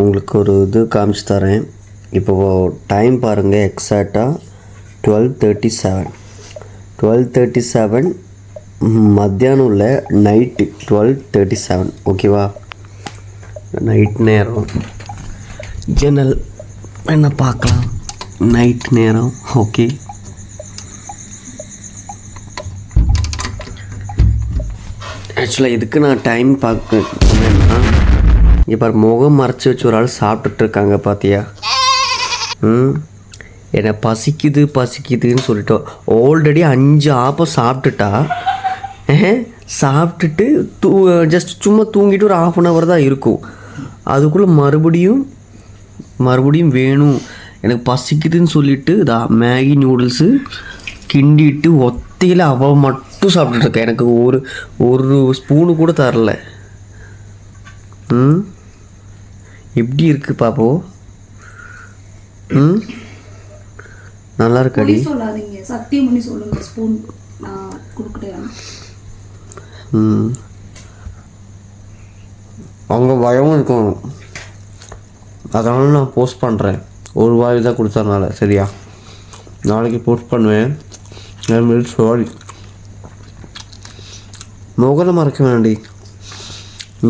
உங்களுக்கு ஒரு இது காமிச்சு தரேன். இப்போது டைம் பாருங்கள், எக்ஸாக்டாக 12:37 மத்தியானம் இல்லை, நைட்டு 12:37. ஓகேவா? நைட் நேரம் ஜன்னல் என்ன பார்க்கலாம், நைட் நேரம். ஓகே, ஆக்சுவலாக இதுக்கு நான் டைம் பார்க்கணுன்னா இப்போ முகம் மறைச்சி வச்சு ஒரு ஆள் சாப்பிட்டுட்ருக்காங்க பார்த்தியா? என்னை பசிக்குதுன்னு சொல்லிட்டோம். ஆல்ரெடி 5 ஆப்பம் சாப்பிட்டுட்டா, சாப்பிட்டுட்டு ஜஸ்ட் சும்மா தூங்கிட்டு ஒரு 1/2 தான் இருக்கும். அதுக்குள்ளே மறுபடியும் வேணும், எனக்கு பசிக்குதுன்னு சொல்லிட்டு மேகி நூடுல்ஸு கிண்டிட்டு ஒத்தையில் அவள் மட்டும் சாப்பிட்டுட்ருக்கேன். எனக்கு ஒரு ஸ்பூனு கூட தரல. எப்படி இருக்குது பாப்போ? நல்லா இருக்காடி? சொல்லாதீங்க, சத்தியம் பண்ணி சொல்லுங்க. ஸ்பூன் நான் கொடுக்குறேன். அவங்க பயமும் இருக்கணும், அதனால நான் போஸ்ட் பண்ணுறேன். ஒரு வாய் தான் கொடுத்ததுனால. சரியா? நாளைக்கு போஸ்ட் பண்ணுவேன். சாரி, முகத்தை மறைக்க வேண்டி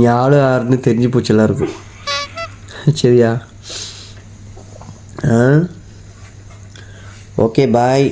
யாருன்னு தெரிஞ்சு போச்சு எல்லாருக்கும். சரியா? ஓகே, பாய்.